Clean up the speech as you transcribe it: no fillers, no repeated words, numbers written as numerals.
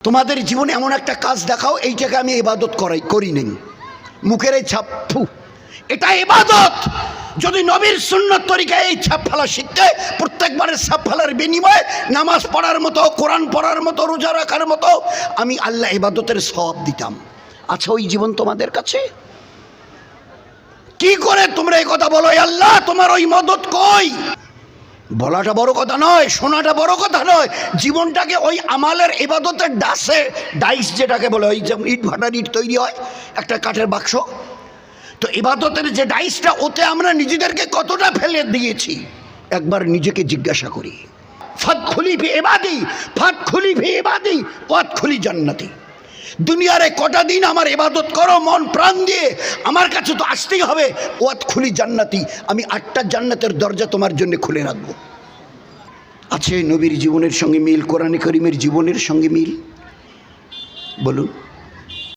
তোমাদের জীবনে এমন একটা কাজ দেখাও এইটাকে আমি ইবাদত করি নেই, মুখের এই ছাপ, এটা ইবাদত। যদি নবীর সুন্নত তরিকায় এই ছাপ ফেলা শিখতে, প্রত্যেকবারের ছাপ ফেলার বিনিময়ে নামাজ পড়ার মতো, কোরআন পড়ার মতো, রোজা রাখার মতো আমি আল্লাহ ইবাদতের সওয়াব দিতাম। আচ্ছা, ওই জীবন তোমাদের কাছে? কি করে তোমরা এই কথা বলো, আল্লাহ তোমার ওই মদত কই? বলাটা বড় কথা নয়, শোনাটা বড় কথা নয়, জীবনটাকে ওই আমালের ইবাদতের ডাইস যেটাকে বলে, ওই যেমন ইট ভাটার ইট তৈরি হয় একটা কাঠের বাক্স, তো ইবাদতের যে ডাইসটা, ওতে আমরা নিজেদেরকে কতটা ফেলে দিয়েছি একবার নিজেকে জিজ্ঞাসা করি। ফাদখুলি ফি ইবাদি, ফাদখুলি ফি ইবাদি ওয়াদখুলি জান্নাতি। দুনিয়ারে কটা দিন আমার ইবাদত করো মন প্রাণ দিয়ে, আমার কাছে তো আসতেই হবে। ওয়াদখুলি জান্নাতি, আমি 8টা জান্নাতের দরজা তোমার জন্য খুলে রাখবো। আছে নবীর জীবনের সঙ্গে মিল, কোরআনে কারীমের জীবনের সঙ্গে মিল? বলুন।